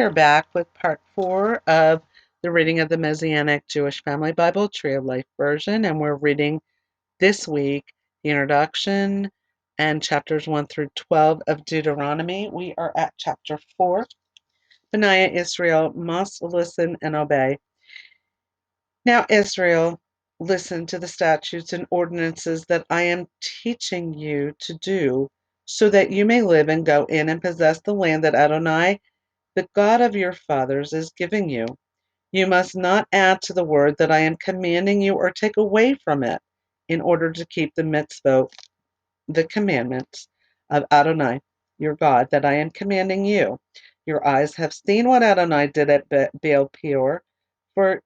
here back with part 4 of the reading of the Messianic Jewish Family Bible, Tree of Life version, and we're reading this week the introduction and chapters 1 through 12 of Deuteronomy. We are at chapter 4. Benaiah, Israel must listen and obey. Now, Israel, listen to the statutes and ordinances that I am teaching you to do, so that you may live and go in and possess the land that Adonai, the God of your fathers, is giving you. You must not add to the word that I am commanding you or take away from it, in order to keep the mitzvot, the commandments of Adonai, your God, that I am commanding you. Your eyes have seen what Adonai did at Baal Peor, for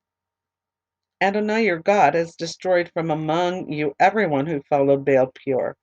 Adonai your God has destroyed from among you everyone who followed Baal Peor.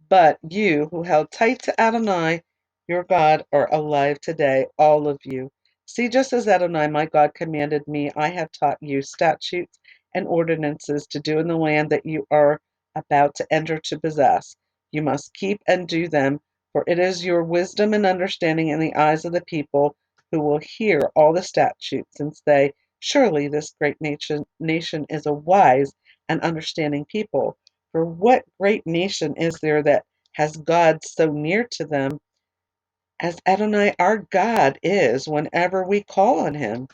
But you who held tight to Adonai, your God, are alive today, all of you. See, just as Adonai, my God, commanded me, I have taught you statutes and ordinances to do in the land that you are about to enter to possess. You must keep and do them, for it is your wisdom and understanding in the eyes of the people who will hear all the statutes and say, surely this great nation is a wise and understanding people. For what great nation is there that has God so near to them as Adonai our God is whenever we call on him?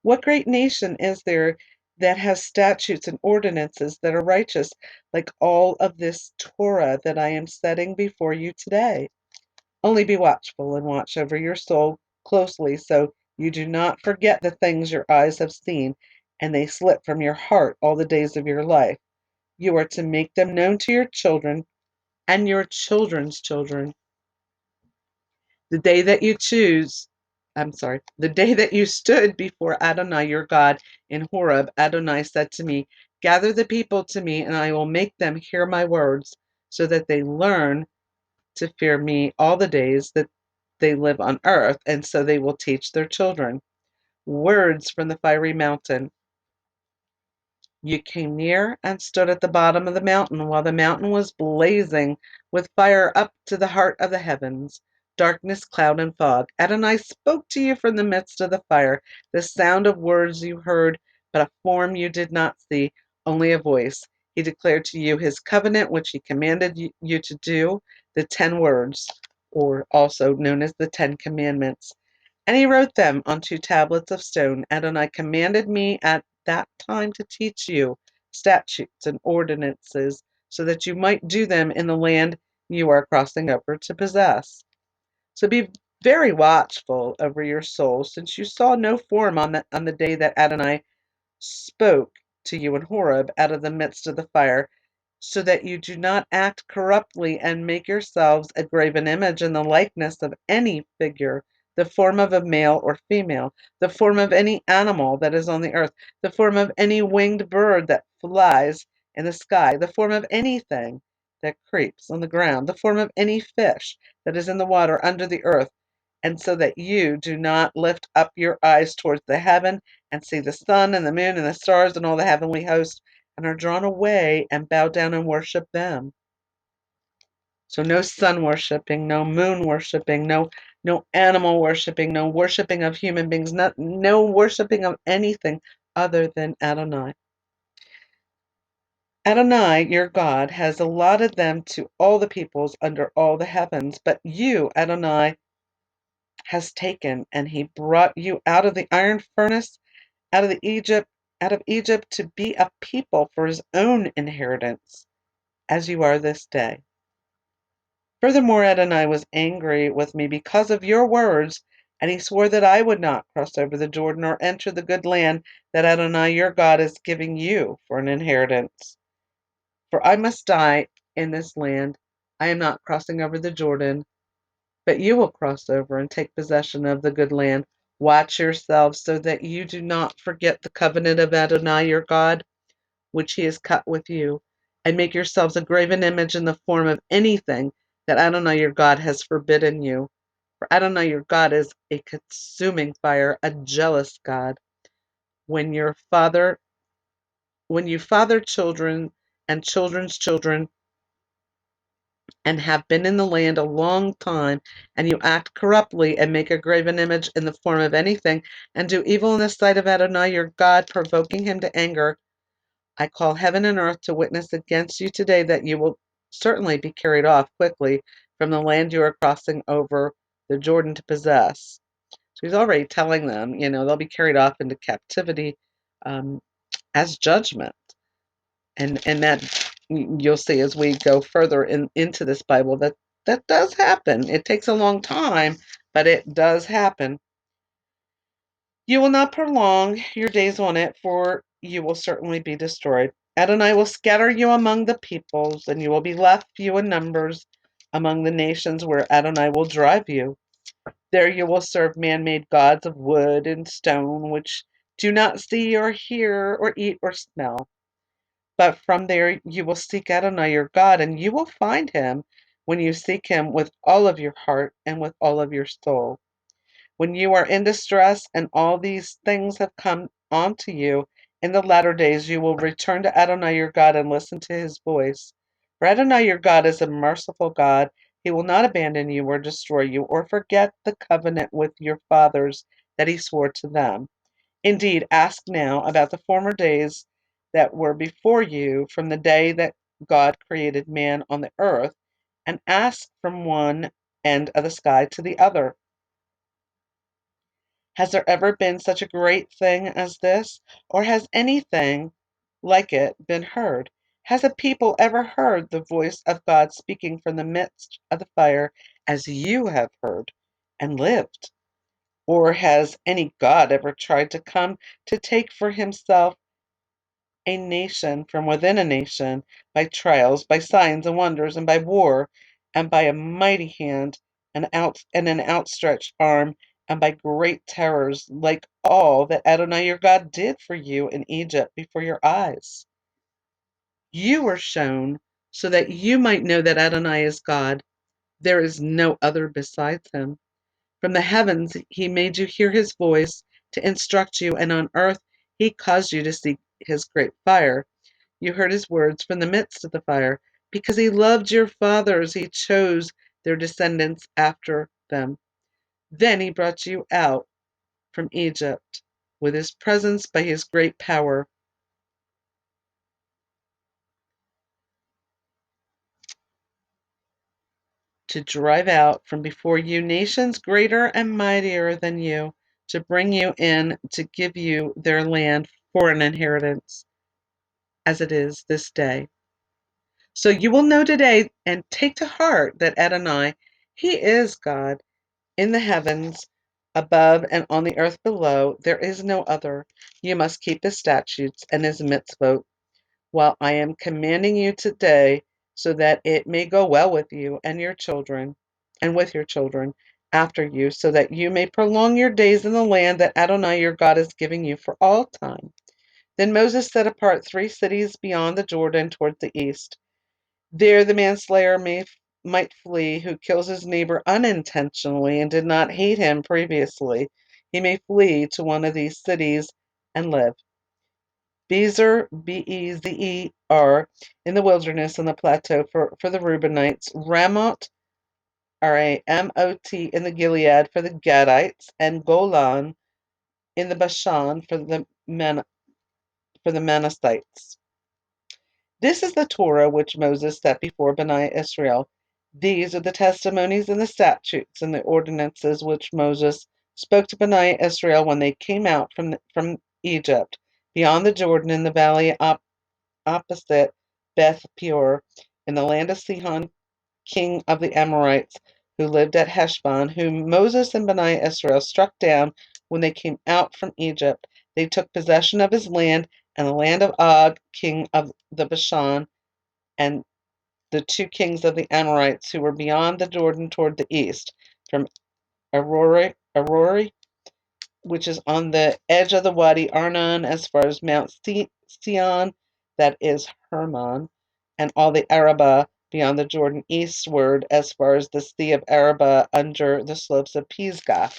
What great nation is there that has statutes and ordinances that are righteous, like all of this Torah that I am setting before you today? Only be watchful and watch over your soul closely, so you do not forget the things your eyes have seen, and they slip from your heart all the days of your life. You are to make them known to your children and your children's children. The day that you choose, the day that you stood before Adonai your God in Horeb, Adonai said to me, gather the people to me, and I will make them hear my words, so that they learn to fear me all the days that they live on earth, and so they will teach their children. Words from the fiery mountain. You came near and stood at the bottom of the mountain, while the mountain was blazing with fire up to the heart of the heavens, darkness, cloud, and fog. Adonai spoke to you from the midst of the fire. The sound of words you heard, but a form you did not see, only a voice. He declared to you his covenant, which he commanded you to do, the 10 words, or also known as the 10 Commandments. And he wrote them on 2 tablets of stone. Adonai commanded me at that time to teach you statutes and ordinances, so that you might do them in the land you are crossing over to possess. So be very watchful over your soul, since you saw no form on the day that Adonai spoke to you in Horeb out of the midst of the fire, so that you do not act corruptly and make yourselves a graven image in the likeness of any figure, the form of a male or female, the form of any animal that is on the earth, the form of any winged bird that flies in the sky, the form of anything that creeps on the ground, the form of any fish that is in the water under the earth, and so that you do not lift up your eyes towards the heaven and see the sun and the moon and the stars and all the heavenly hosts, and are drawn away and bow down and worship them. So no sun worshiping, no moon worshiping, no animal worshiping, no worshiping of human beings, no worshiping of anything other than Adonai. Adonai, your God, has allotted them to all the peoples under all the heavens, but you, Adonai, has taken, and he brought you out of the iron furnace, out of Egypt to be a people for his own inheritance, as you are this day. Furthermore, Adonai was angry with me because of your words, and he swore that I would not cross over the Jordan or enter the good land that Adonai your God is giving you for an inheritance. For I must die in this land. I am not crossing over the Jordan, but you will cross over and take possession of the good land. Watch yourselves so that you do not forget the covenant of Adonai your God, which he has cut with you, and make yourselves a graven image in the form of anything that Adonai your God has forbidden you. For Adonai your God is a consuming fire, a jealous God. When when you father children and children's children, and have been in the land a long time, and you act corruptly and make a graven image in the form of anything, and do evil in the sight of Adonai your God, provoking him to anger, I call heaven and earth to witness against you today that you will certainly be carried off quickly from the land you are crossing over the Jordan to possess. So he's already telling them, they'll be carried off into captivity um, as judgment. And that you'll see as we go further into this Bible that does happen. It takes a long time, but it does happen. You will not prolong your days on it, for you will certainly be destroyed. Adonai will scatter you among the peoples, and you will be left few in numbers among the nations where Adonai will drive you. There you will serve man-made gods of wood and stone, which do not see or hear or eat or smell. But from there you will seek Adonai your God, and you will find him when you seek him with all of your heart and with all of your soul. When you are in distress and all these things have come onto you, in the latter days you will return to Adonai your God and listen to his voice. For Adonai your God is a merciful God. He will not abandon you or destroy you or forget the covenant with your fathers that he swore to them. Indeed, ask now about the former days that were before you, from the day that God created man on the earth, and ask from one end of the sky to the other. Has there ever been such a great thing as this? Or has anything like it been heard? Has a people ever heard the voice of God speaking from the midst of the fire as you have heard and lived? Or has any God ever tried to come to take for himself a nation from within a nation by trials, by signs and wonders, and by war, and by a mighty hand and an outstretched arm, and by great terrors, like all that Adonai your God did for you in Egypt before your eyes? You were shown so that you might know that Adonai is God. There is no other besides him. From the heavens he made you hear his voice to instruct you, and on earth he caused you to see his great fire. You heard his words from the midst of the fire. Because he loved your fathers, he chose their descendants after them. Then he brought you out from Egypt with his presence by his great power, to drive out from before you nations greater and mightier than you, to bring you in, to give you their land for an inheritance, as it is this day. So you will know today and take to heart that Adonai, he is God. In the heavens above and on the earth below, there is no other. You must keep his statutes and his mitzvot, while I am commanding you today, so that it may go well with you and your children, and with your children after you, so that you may prolong your days in the land that Adonai your God is giving you for all time. Then Moses set apart 3 cities beyond the Jordan toward the east. There the manslayer might flee who kills his neighbor unintentionally and did not hate him previously. He may flee to one of these cities and live. Bezer, Bezer, in the wilderness on the plateau for the Reubenites. Ramoth, Ramot, in the Gilead for the Gadites, and Golan in the Bashan for the Manassites. This is the Torah which Moses set before Bani Israel. These are the testimonies and the statutes and the ordinances which Moses spoke to Bani Israel when they came out from Egypt, beyond the Jordan in the valley opposite Beth Peor, in the land of Sihon, king of the Amorites, who lived at Heshbon, whom Moses and Bani Israel struck down when they came out from Egypt. They took possession of his land and the land of Og, king of the Bashan, and the 2 kings of the Amorites who were beyond the Jordan toward the east, from Arori, which is on the edge of the Wadi Arnon, as far as Mount Sion, that is Hermon, and all the Arabah beyond the Jordan eastward, as far as the Sea of Arabah under the slopes of Pisgah.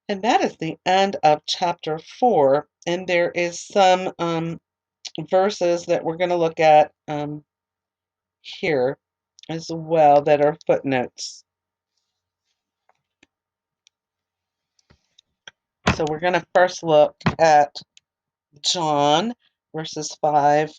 And that is the end of chapter 4. And there is some verses that we're going to look at here as well that are footnotes. So we're going to first look at John verses 5,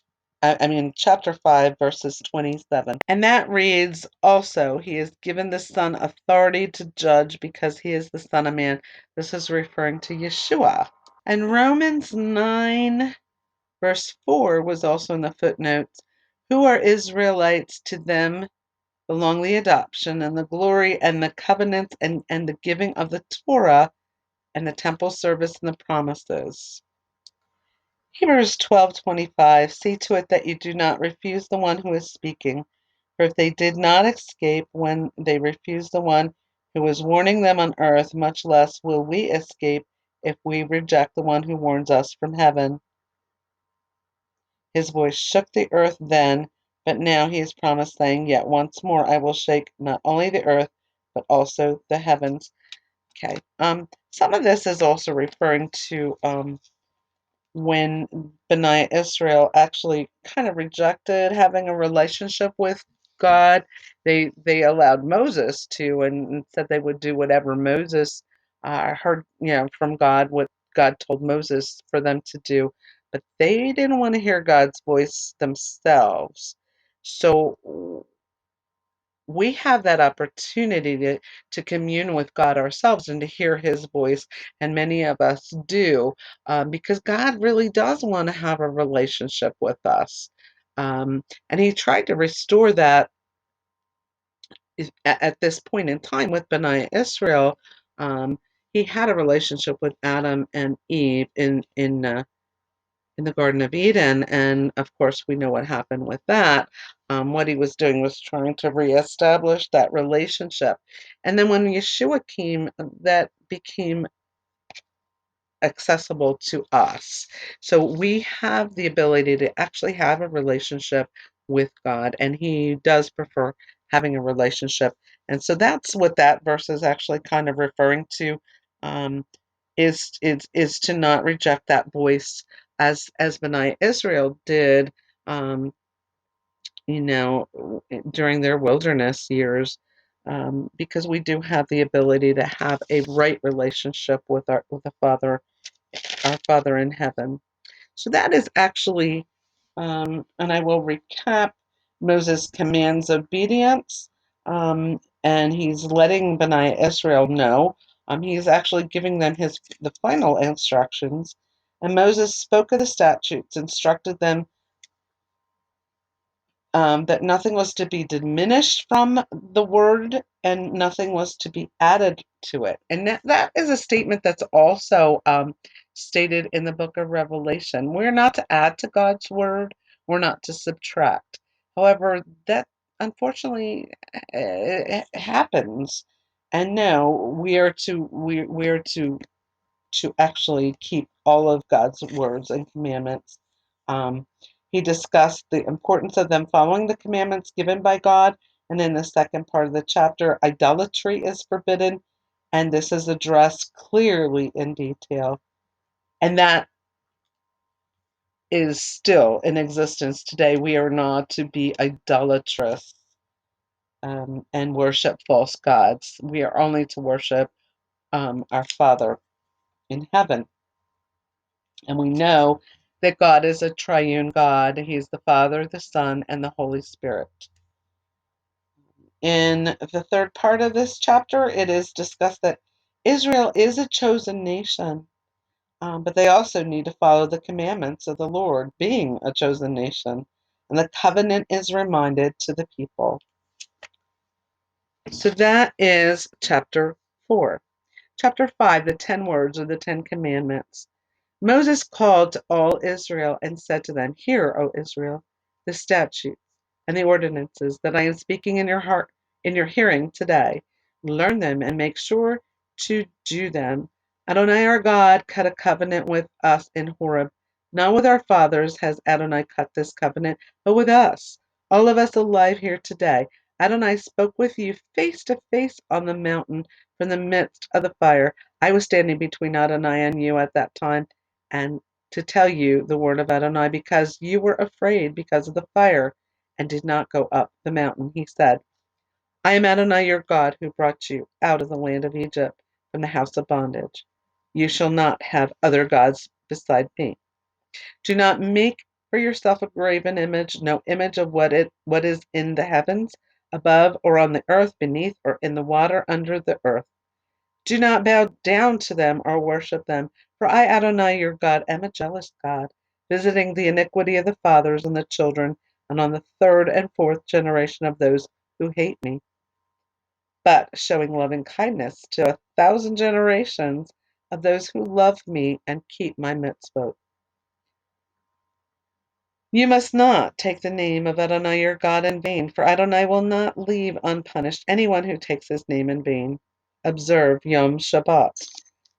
chapter 5, verses 27. And that reads, also, he has given the Son authority to judge because he is the Son of Man. This is referring to Yeshua. And Romans 9, verse 4 was also in the footnotes. Who are Israelites? To them belong the adoption and the glory and the covenants and the giving of the Torah and the temple service and the promises. Hebrews 12:25, see to it that you do not refuse the one who is speaking. For if they did not escape when they refused the one who was warning them on earth, much less will we escape if we reject the one who warns us from heaven. His voice shook the earth then, but now he has promised, saying, yet once more I will shake not only the earth, but also the heavens. Okay. Some of this is also referring to when B'nai Israel actually kind of rejected having a relationship with God. They allowed Moses to, and said they would do whatever Moses heard, from God, what God told Moses for them to do, but they didn't want to hear God's voice themselves. So we have that opportunity to commune with God ourselves and to hear his voice, and many of us do, because God really does want to have a relationship with us. And he tried to restore that at this point in time with B'nai Israel. He had a relationship with Adam and Eve in the Garden of Eden, and of course we know what happened with that. What he was doing was trying to reestablish that relationship. And then when Yeshua came, that became accessible to us. So we have the ability to actually have a relationship with God, and he does prefer having a relationship. And so that's what that verse is actually kind of referring to. Um, is to not reject that voice as B'nai Israel did, you know, during their wilderness years, because we do have the ability to have a right relationship with the Father, our Father in heaven. So that is actually, and I will recap Moses' commands obedience, and he's letting B'nai Israel know. He's actually giving them the final instructions. And Moses spoke of the statutes, instructed them that nothing was to be diminished from the word and nothing was to be added to it. And that is a statement that's also stated in the book of Revelation. We're not to add to God's word, we're not to subtract. However, that unfortunately happens. And no, we are to actually keep all of God's words and commandments. Um, he discussed the importance of them following the commandments given by God. And in the second part of the chapter, idolatry is forbidden. And this is addressed clearly in detail. And that is still in existence today. We are not to be idolatrous and worship false gods. We are only to worship our Father in heaven. And we know that God is a triune God. He's the Father, the Son, and the Holy Spirit. In the third part of this chapter, it is discussed that Israel is a chosen nation, but they also need to follow the commandments of the Lord, being a chosen nation. And the covenant is reminded to the people. So that is chapter 4. Chapter 5, the 10 words or the 10 commandments. Moses called to all Israel and said to them, hear, O Israel, the statutes and the ordinances that I am speaking in your heart, in your hearing today. Learn them and make sure to do them. Adonai our God cut a covenant with us in Horeb. Not with our fathers has Adonai cut this covenant, but with us, all of us alive here today. Adonai spoke with you face to face on the mountain from the midst of the fire. I was standing between Adonai and you at that time, and to tell you the word of Adonai, because you were afraid because of the fire, and did not go up the mountain. He said, I am Adonai your God who brought you out of the land of Egypt from the house of bondage. You shall not have other gods beside me. Do not make for yourself a graven image, no image of what is in the heavens, above, or on the earth beneath, or in the water under the earth. Do not bow down to them or worship them, for I, Adonai your God, am a jealous God, visiting the iniquity of the fathers on the children, and on the third and fourth generation of those who hate me, but showing loving kindness to 1,000 generations of those who love me and keep my mitzvot. You must not take the name of Adonai your God in vain, for Adonai will not leave unpunished anyone who takes his name in vain. Observe Yom Shabbat,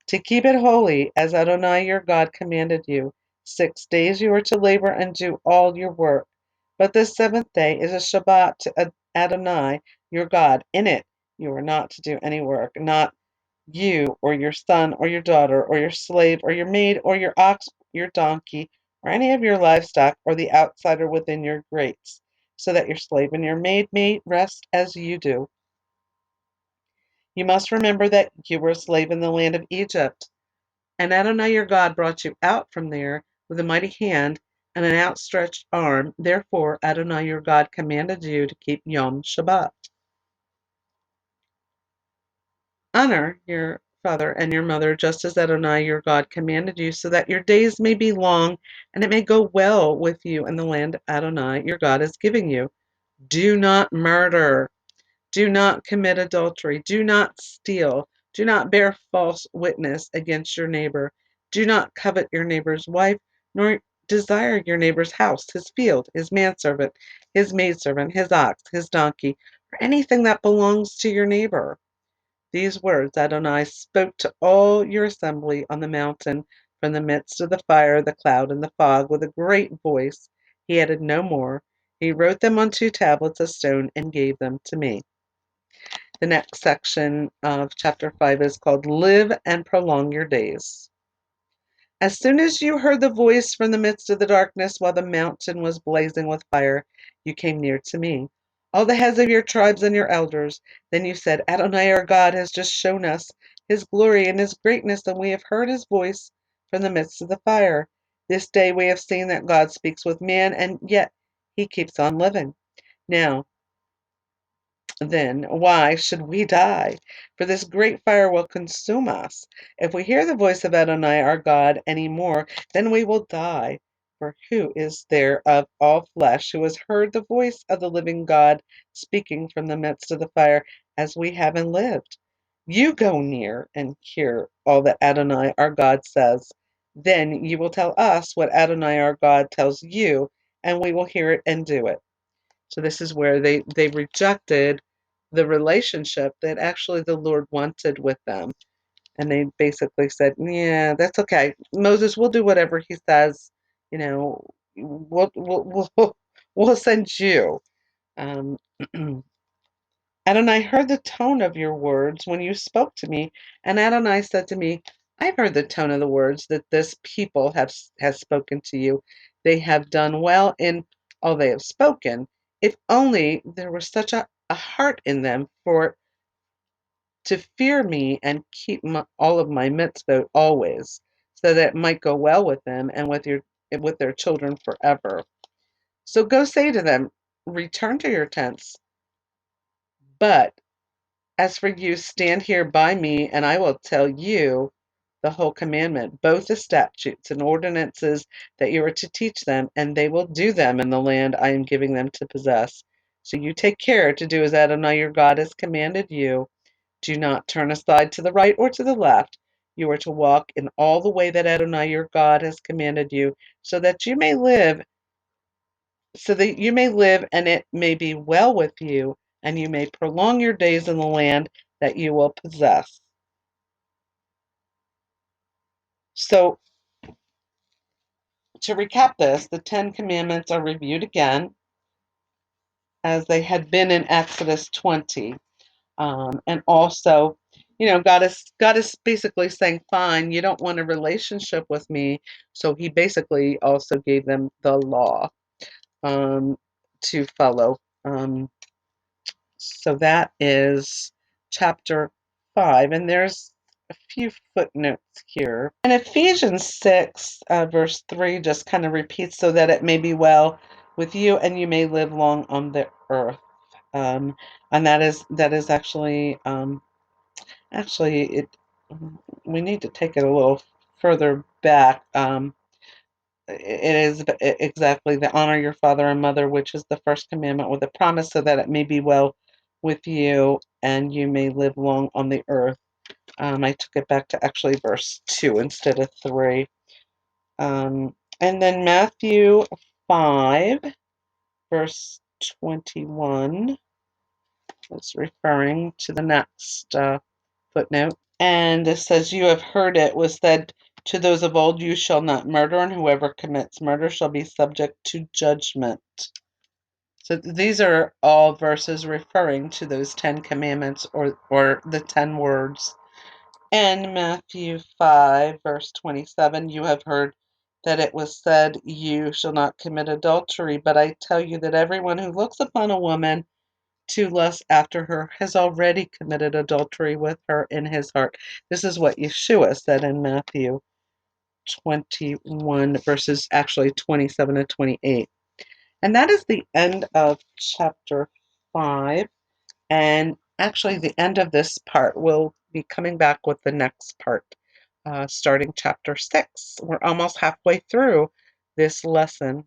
to keep it holy, as Adonai your God commanded you. 6 days you are to labor and do all your work. But the seventh day is a Shabbat to Adonai your God. In it you are not to do any work, not you or your son or your daughter or your slave or your maid or your ox, your donkey, or any of your livestock or the outsider within your gates, so that your slave and your maid may rest as you do. You must remember that you were a slave in the land of Egypt, and Adonai your God brought you out from there with a mighty hand and an outstretched arm. Therefore, Adonai your God commanded you to keep Yom Shabbat. Honor your father and your mother, just as Adonai your God commanded you, so that your days may be long and it may go well with you in the land Adonai your God is giving you. Do not murder. Do not commit adultery. Do not steal. Do not bear false witness against your neighbor. Do not covet your neighbor's wife, nor desire your neighbor's house, his field, his manservant, his maidservant, his ox, his donkey, or anything that belongs to your neighbor. These words Adonai spoke to all your assembly on the mountain from the midst of the fire, the cloud, and the fog with a great voice. He added no more. He wrote them on 2 tablets of stone and gave them to me. The next section of chapter 5 is called Live and Prolong Your Days. As soon as you heard the voice from the midst of the darkness while the mountain was blazing with fire, you came near to me, all the heads of your tribes and your elders. Then you said, Adonai our God has just shown us his glory and his greatness, and we have heard his voice from the midst of the fire. This day we have seen that God speaks with man, and yet he keeps on living. Now, then why should we die? For this great fire will consume us. If we hear the voice of Adonai our God any more, then we will die. For who is there of all flesh who has heard the voice of the living God speaking from the midst of the fire as we have and lived? You go near and hear all that Adonai our God says. Then you will tell us what Adonai our God tells you, and we will hear it and do it. So this is where they rejected the relationship that actually the Lord wanted with them. And they basically said, yeah, that's okay. Moses, we'll do whatever he says. You know, we'll send you. Um, Adonai heard the tone of your words when you spoke to me, and Adonai said to me, I've heard the tone of the words that this people has spoken to you. They have done well in all they have spoken. If only there was such a heart in them for to fear me and keep all of my mitzvot always, so that it might go well with them and with their children forever. So go say to them, return to your tents, but as for you, stand here by me, and I will tell you the whole commandment, both the statutes and ordinances that you are to teach them, and they will do them in the land I am giving them to possess. So you take care to do as Adonai your God has commanded you. Do not turn aside to the right or to the left. You are to walk in all the way that Adonai your God has commanded you, so that you may live and it may be well with you, and you may prolong your days in the land that you will possess. So, to recap this, the Ten Commandments are reviewed again as they had been in Exodus 20. And also, God is basically saying, fine, you don't want a relationship with me. So he basically also gave them the law. Um, to follow. So that is chapter 5, and there's a few footnotes here. And Ephesians 6, verse 3 just kind of repeats, so that it may be well with you and you may live long on the earth. And that is actually it. We need to take it a little further back. It is exactly the honor your father and mother, which is the first commandment with a promise, so that it may be well with you and you may live long on the earth. I took it back to actually verse 2 instead of 3. And then Matthew 5, verse 21 is referring to the next footnote. And it says, you have heard it was said to those of old, you shall not murder, and whoever commits murder shall be subject to judgment. So these are all verses referring to those 10 commandments, or the 10 words. And Matthew 5, verse 27, you have heard that it was said, you shall not commit adultery, but I tell you that everyone who looks upon a woman to lust after her has already committed adultery with her in his heart. This is what Yeshua said in Matthew 21, verses actually 27 to 28. And that is the end of chapter 5. And actually, the end of this part will be coming back with the next part, starting chapter 6. We're almost halfway through this lesson.